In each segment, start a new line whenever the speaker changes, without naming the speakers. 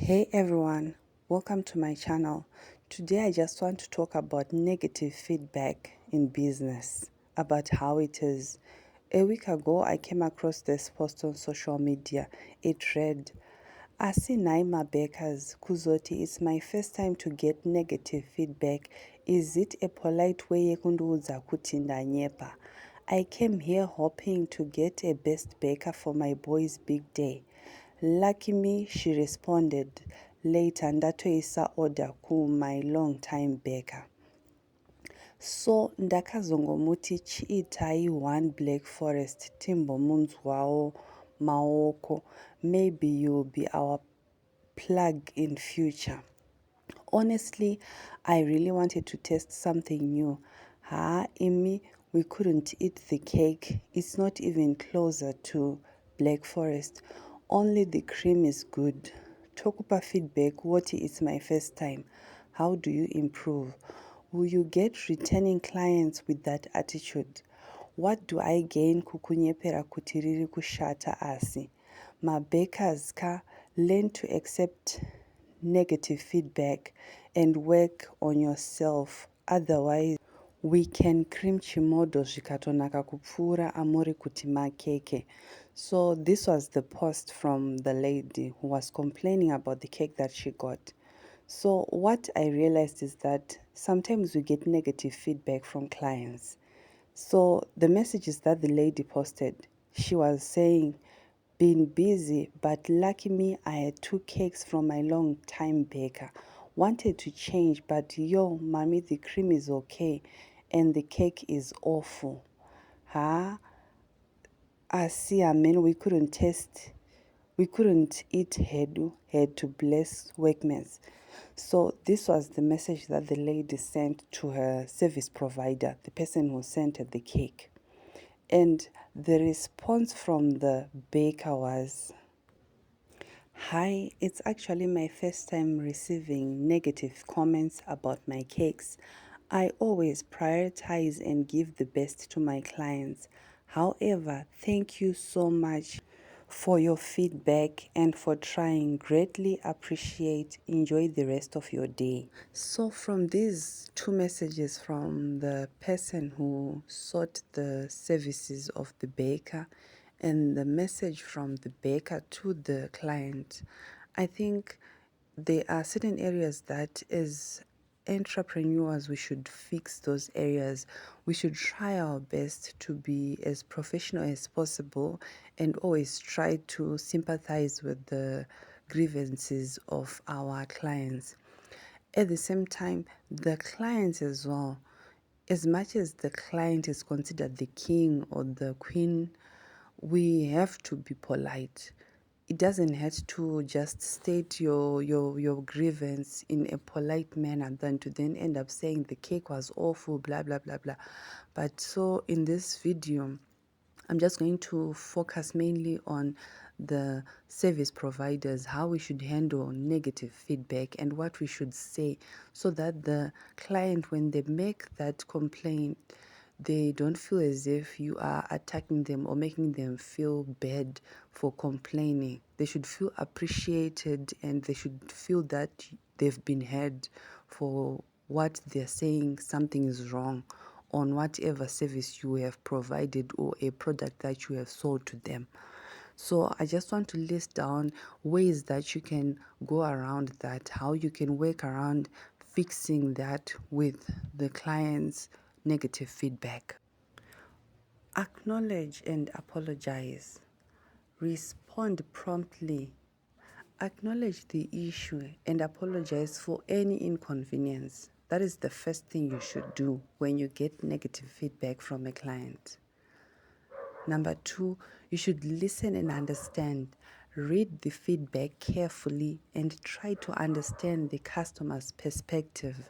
Hey everyone, welcome to my channel. Today I just want to talk about negative feedback in business, about how it is. A week ago I came across this post on social media. It read, Asinaima Bakers Kuzoti, it's my first time to get negative feedback. Is it a polite way yekunduudza kuti ndanyepa? I came here hoping to get a best baker for my boy's big day. Lucky me, she responded later ndatoisa order my long time baker. So ndakazongomuti chiitai one black forest timbomunzwawo maoko. Maybe you'll be our plug in future. Honestly, I really wanted to test something new. Imi, we couldn't eat the cake. It's not even closer to Black Forest. Only the cream is good. Tokupa feedback, what is my first time? How do you improve? Will you get returning clients with that attitude? What do I gain kukunyepera kutiriri kushata asi? My bakers ka learn to accept negative feedback and work on yourself. Otherwise, we can cream chimodo zvikatonaka kupfuura amuri kuti makeke. So this was the post from the lady who was complaining about the cake that she got. So what I realized is that sometimes we get negative feedback from clients. So the messages that the lady posted, she was saying, been busy, but lucky me, I had 2 cakes from my long time baker. Wanted to change, but yo, mommy, the cream is okay and the cake is awful. See, I mean, we couldn't eat hedu, had to bless workmates. So this was the message that the lady sent to her service provider, the person who sent her the cake. And the response from the baker was, Hi, it's actually my first time receiving negative comments about my cakes. I always prioritize and give the best to my clients. However, thank you so much for your feedback and for trying. Greatly appreciate. Enjoy the rest of your day. So from these 2 messages from the person who sought the services of the baker and the message from the baker to the client, I think there are certain areas that as entrepreneurs we should fix those areas. We should try our best to be as professional as possible and always try to sympathize with the grievances of our clients. At the same time, the clients as well, as much as the client is considered the king or the queen, we have to be polite. It doesn't have to just state your grievance in a polite manner than to then end up saying the cake was awful, blah, blah, blah, blah. But so in this video, I'm just going to focus mainly on the service providers, how we should handle negative feedback and what we should say so that the client, when they make that complaint, they don't feel as if you are attacking them or making them feel bad for complaining. They should feel appreciated and they should feel that they've been heard for what they're saying. Something is wrong on whatever service you have provided or a product that you have sold to them. So I just want to list down ways that you can go around that, how you can work around fixing that with the client's negative feedback. Acknowledge and apologize. Respond promptly. Acknowledge the issue and apologize for any inconvenience. That is the first thing you should do when you get negative feedback from a client. Number 2, you should listen and understand. Read the feedback carefully and try to understand the customer's perspective.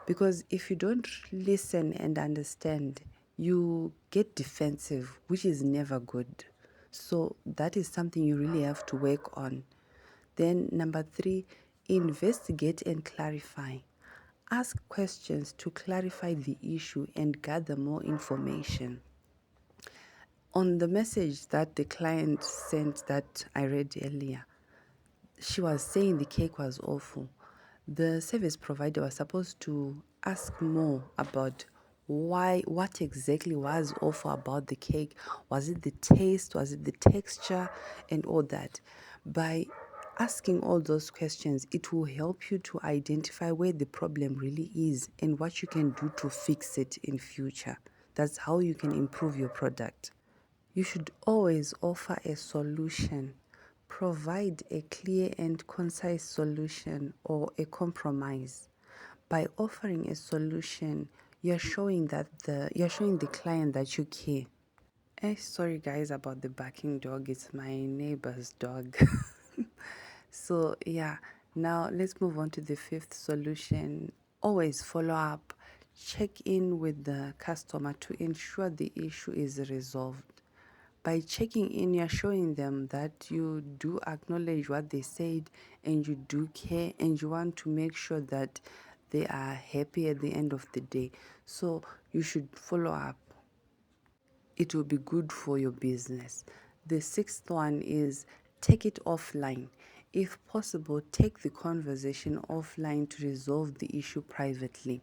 Because if you don't listen and understand, you get defensive, which is never good. So that is something you really have to work on. Then number 3, investigate and clarify. Ask questions to clarify the issue and gather more information. On the message that the client sent that I read earlier, she was saying the cake was awful. The service provider was supposed to ask more about what exactly was awful about the cake. Was it the taste? Was it the texture? And all that. By asking all those questions, it will help you to identify where the problem really is and what you can do to fix it in future. That's how you can improve your product. You should always offer a solution. Provide a clear and concise solution or a compromise. By offering a solution, you're showing the client that you care. Sorry guys about the barking dog. It's my neighbor's dog. So yeah, now let's move on to the fifth solution. Always follow up. Check in with the customer to ensure the issue is resolved. By checking in, you're showing them that you do acknowledge what they said and you do care and you want to make sure that they are happy at the end of the day. So you should follow up. It will be good for your business. The sixth one is take it offline. If possible, take the conversation offline to resolve the issue privately.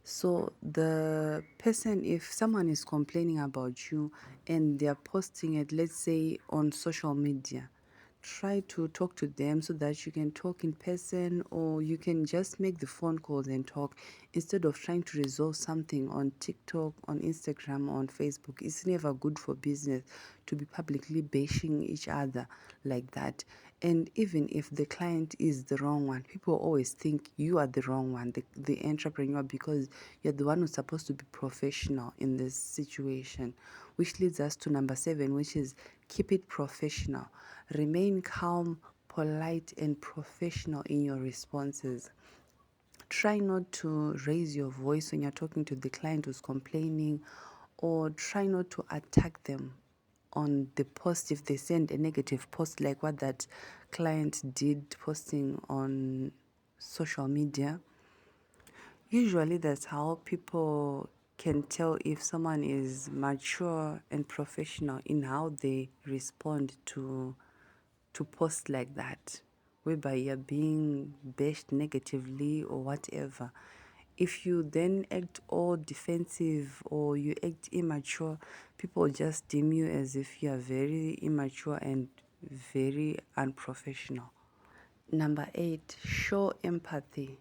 So the person, if someone is complaining about you and they're posting it, let's say on social media, try to talk to them so that you can talk in person, or you can just make the phone calls and talk instead of trying to resolve something on TikTok, on Instagram, on Facebook. It's never good for business to be publicly bashing each other like that. And even if the client is the wrong one, people always think you are the wrong one, the entrepreneur, because you're the one who's supposed to be professional in this situation. Which leads us to number 7, which is keep it professional. Remain calm, polite, and professional in your responses. Try not to raise your voice when you're talking to the client who's complaining, or try not to attack them on the post if they send a negative post, like what that client did, posting on social media. Usually that's how people can tell if someone is mature and professional in how they respond to post like that, whereby you're being bashed negatively or whatever. If you then act all defensive or you act immature, people just deem you as if you are very immature and very unprofessional. Number 8, show empathy.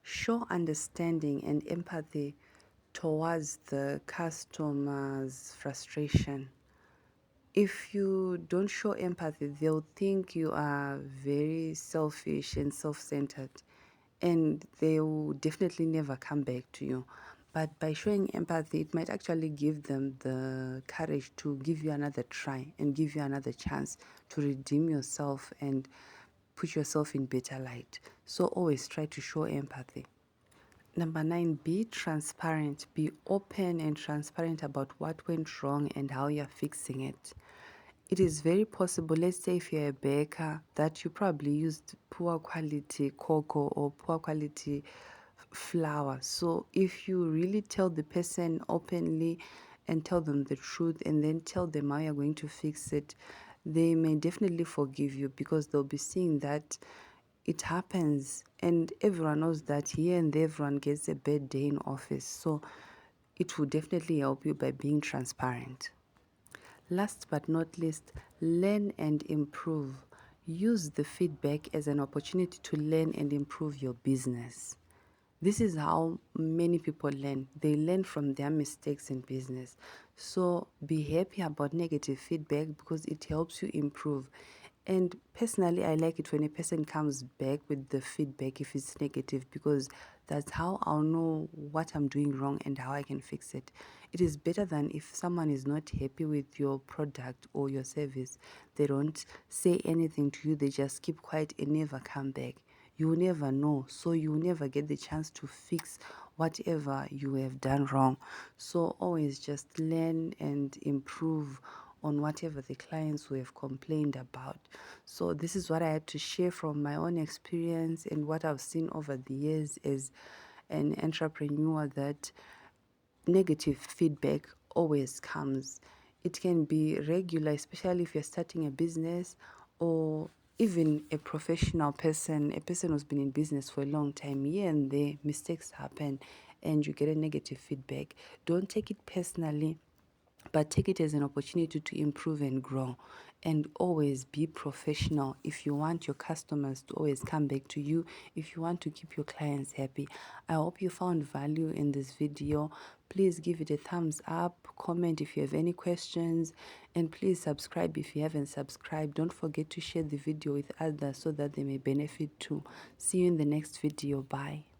Show understanding and empathy towards the customer's frustration. If you don't show empathy, they'll think you are very selfish and self-centered, and they will definitely never come back to you. But by showing empathy, it might actually give them the courage to give you another try and give you another chance to redeem yourself and put yourself in better light. So always try to show empathy. Number 9, be transparent. Be open and transparent about what went wrong and how you're fixing it. It is very possible, let's say if you're a baker, that you probably used poor quality cocoa or poor quality flour. So if you really tell the person openly and tell them the truth and then tell them how you're going to fix it, they may definitely forgive you, because they'll be seeing that it happens, and everyone knows that here and there everyone gets a bad day in office. So it will definitely help you by being transparent. Last but not least, learn and improve. Use the feedback as an opportunity to learn and improve your business. This is how many people learn. They learn from their mistakes in business. So be happy about negative feedback, because it helps you improve. And personally, I like it when a person comes back with the feedback if it's negative, because that's how I'll know what I'm doing wrong and how I can fix it. It is better than if someone is not happy with your product or your service. They don't say anything to you, they just keep quiet and never come back. You will never know, so you will never get the chance to fix whatever you have done wrong. So always just learn and improve on whatever the clients who have complained about. So this is what I had to share from my own experience and what I've seen over the years as an entrepreneur, that negative feedback always comes. It can be regular, especially if you're starting a business, or even a professional person, a person who's been in business for a long time, here and there, mistakes happen and you get a negative feedback. Don't take it personally, but take it as an opportunity to improve and grow. And always be professional if you want your customers to always come back to you, if you want to keep your clients happy. I hope you found value in this video. Please give it a thumbs up, comment if you have any questions, and please subscribe if you haven't subscribed. Don't forget to share the video with others so that they may benefit too. See you in the next video. Bye.